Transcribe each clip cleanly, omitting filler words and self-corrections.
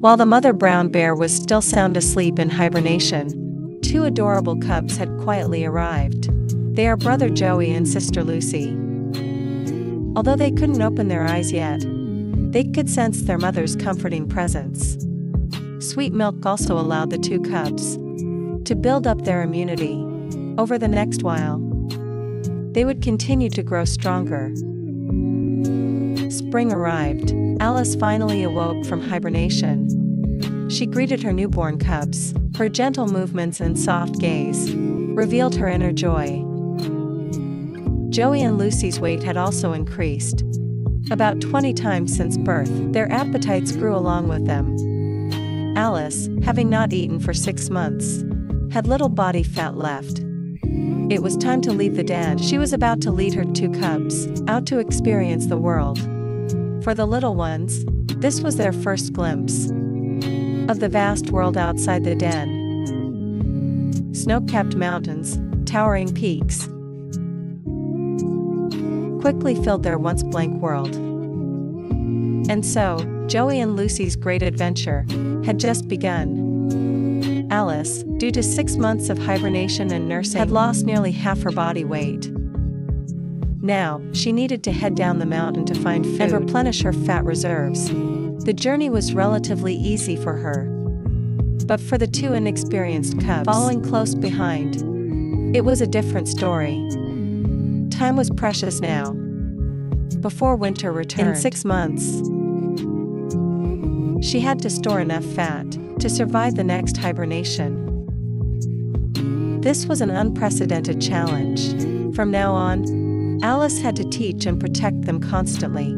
While the mother brown bear was still sound asleep in hibernation, two adorable cubs had quietly arrived. They are brother Joey and sister Lucy. Although they couldn't open their eyes yet, they could sense their mother's comforting presence. Sweet milk also allowed the two cubs to build up their immunity. Over the next while, they would continue to grow stronger. Spring arrived. Alice finally awoke from hibernation. She greeted her newborn cubs. Her gentle movements and soft gaze revealed her inner joy. Joey and Lucy's weight had also increased. About 20 times since birth, their appetites grew along with them. Alice, having not eaten for 6 months, had little body fat left. It was time to leave the den. She was about to lead her two cubs out to experience the world. For the little ones, this was their first glimpse of the vast world outside the den. Snow-capped mountains, towering peaks, quickly filled their once blank world. And so, Joey and Lucy's great adventure had just begun. Alice, due to 6 months of hibernation and nursing, had lost nearly half her body weight. Now, she needed to head down the mountain to find food and replenish her fat reserves. The journey was relatively easy for her. But for the two inexperienced cubs following close behind, it was a different story. Time was precious now. Before winter returned. In 6 months, she had to store enough fat to survive the next hibernation. This was an unprecedented challenge. From now on, Alice had to teach and protect them constantly.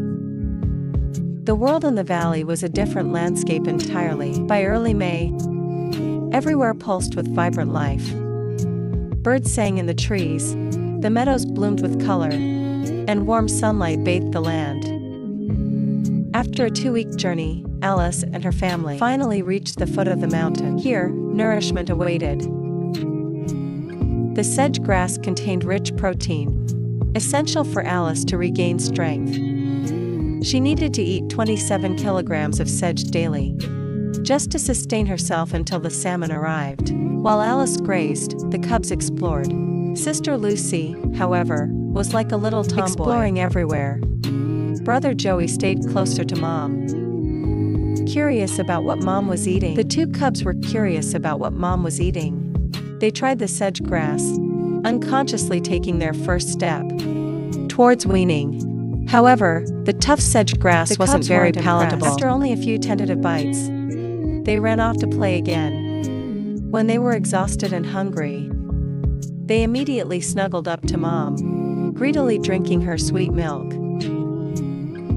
The world in the valley was a different landscape entirely. By early May, everywhere pulsed with vibrant life. Birds sang in the trees, the meadows bloomed with color, and warm sunlight bathed the land. After a 2-week journey, Alice and her family finally reached the foot of the mountain. Here, nourishment awaited. The sedge grass contained rich protein, essential for Alice to regain strength. She needed to eat 27 kilograms of sedge daily, just to sustain herself until the salmon arrived. While Alice grazed, the cubs explored. Sister Lucy, however, was like a little tomboy, exploring everywhere. Brother Joey stayed closer to Mom, curious about what Mom was eating. The two cubs were curious about what Mom was eating. They tried the sedge grass, unconsciously taking their first step towards weaning. However, the tough sedge grass wasn't very palatable. After only a few tentative bites, they ran off to play again. When they were exhausted and hungry, they immediately snuggled up to Mom, greedily drinking her sweet milk.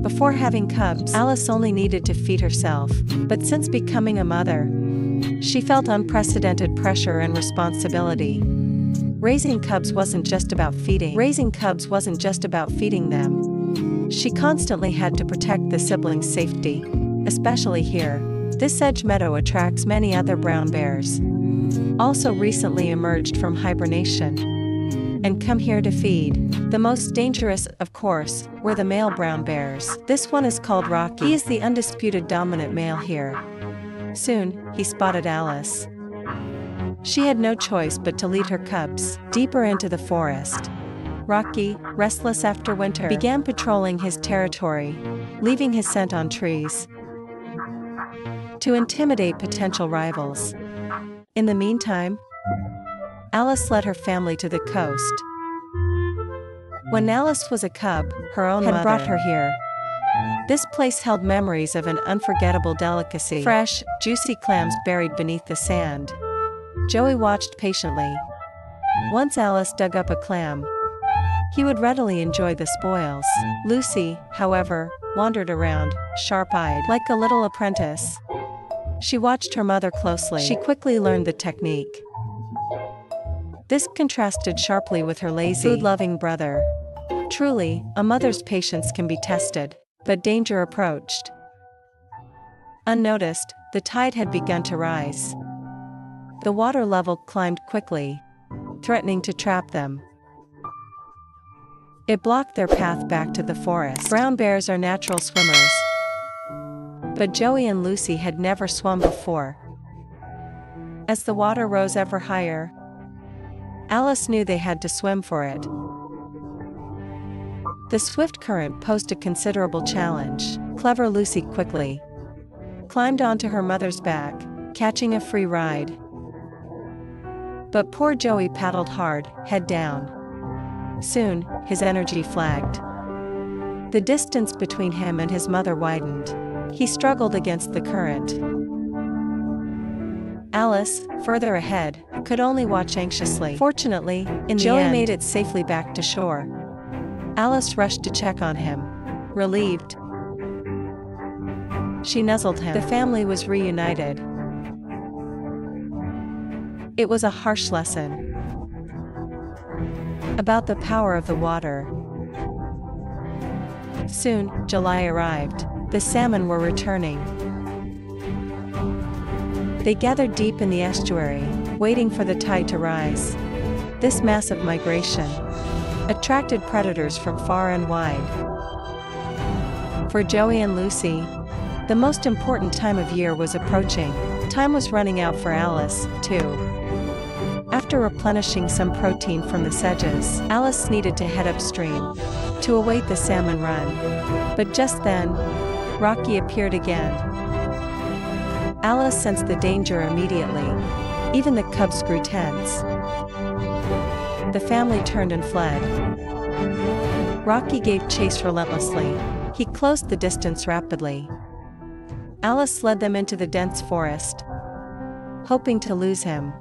Before having cubs, Alice only needed to feed herself. But since becoming a mother, she felt unprecedented pressure and responsibility. Raising cubs wasn't just about feeding them. She constantly had to protect the siblings' safety, especially here. This sedge meadow attracts many other brown bears, also recently emerged from hibernation, and come here to feed. The most dangerous, of course, were the male brown bears. This one is called Rocky. He is the undisputed dominant male here. Soon, he spotted Alice. She had no choice but to lead her cubs deeper into the forest. Rocky, restless after winter, began patrolling his territory, leaving his scent on trees to intimidate potential rivals. In the meantime, Alice led her family to the coast. When Alice was a cub, her own mother had brought her here. This place held memories of an unforgettable delicacy: fresh, juicy clams buried beneath the sand. Joey watched patiently. Once Alice dug up a clam, he would readily enjoy the spoils. Lucy, however, wandered around, sharp-eyed, like a little apprentice. She watched her mother closely. She quickly learned the technique. This contrasted sharply with her lazy, food-loving brother. Truly, a mother's patience can be tested. But danger approached. Unnoticed, the tide had begun to rise. The water level climbed quickly, threatening to trap them. It blocked their path back to the forest. Brown bears are natural swimmers. But Joey and Lucy had never swum before. As the water rose ever higher, Alice knew they had to swim for it. The swift current posed a considerable challenge. Clever Lucy quickly climbed onto her mother's back, catching a free ride. But poor Joey paddled hard, head down. Soon, his energy flagged. The distance between him and his mother widened. He struggled against the current. Alice, further ahead, could only watch anxiously. Fortunately, Joey made it safely back to shore. Alice rushed to check on him. Relieved, she nuzzled him. The family was reunited. It was a harsh lesson about the power of the water. Soon, July arrived. The salmon were returning. They gathered deep in the estuary, waiting for the tide to rise. This massive migration attracted predators from far and wide. For Joey and Lucy, the most important time of year was approaching. Time was running out for Alice, too. After replenishing some protein from the sedges, Alice needed to head upstream to await the salmon run. But just then, Rocky appeared again. Alice sensed the danger immediately. Even the cubs grew tense. The family turned and fled. Rocky gave chase relentlessly. He closed the distance rapidly. Alice led them into the dense forest, hoping to lose him.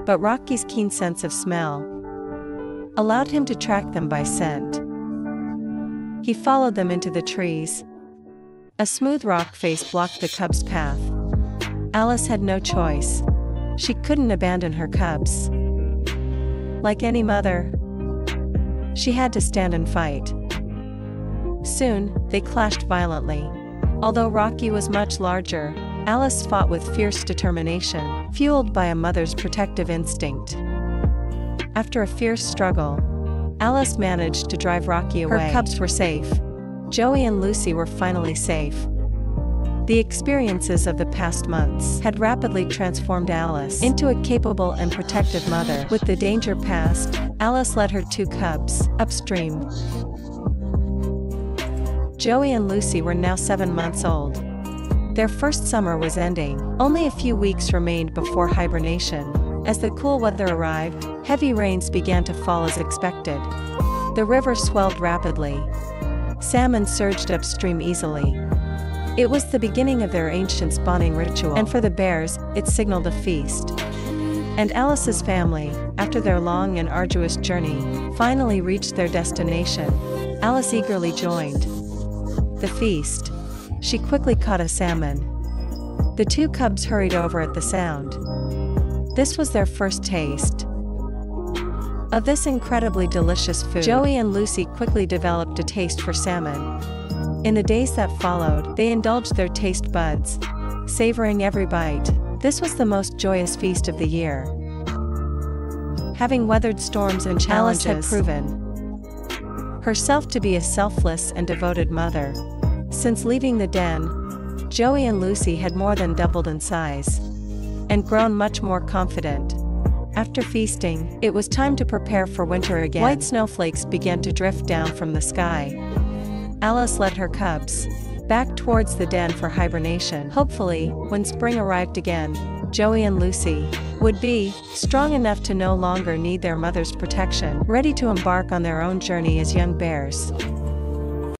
But Rocky's keen sense of smell allowed him to track them by scent. He followed them into the trees. A smooth rock face blocked the cubs' path. Alice had no choice. She couldn't abandon her cubs. Like any mother, she had to stand and fight. Soon, they clashed violently. Although Rocky was much larger, Alice fought with fierce determination, fueled by a mother's protective instinct. After a fierce struggle, Alice managed to drive Rocky away. Her cubs were safe. Joey and Lucy were finally safe. The experiences of the past months had rapidly transformed Alice into a capable and protective mother. With the danger past, Alice led her 2 cubs upstream. Joey and Lucy were now 7 months old. Their first summer was ending. Only a few weeks remained before hibernation. As the cool weather arrived, heavy rains began to fall as expected. The river swelled rapidly. Salmon surged upstream easily. It was the beginning of their ancient spawning ritual, and for the bears, it signaled a feast. And Alice's family, after their long and arduous journey, finally reached their destination. Alice eagerly joined the feast. She quickly caught a salmon. The 2 cubs hurried over at the sound. This was their first taste of this incredibly delicious food. Joey and Lucy quickly developed a taste for salmon. In the days that followed, they indulged their taste buds, savoring every bite. This was the most joyous feast of the year. Having weathered storms and challenges, Alice had proven herself to be a selfless and devoted mother. Since leaving the den, Joey and Lucy had more than doubled in size and grown much more confident. After feasting, it was time to prepare for winter again. White snowflakes began to drift down from the sky. Alice led her cubs back towards the den for hibernation. Hopefully, when spring arrived again, Joey and Lucy would be strong enough to no longer need their mother's protection, ready to embark on their own journey as young bears.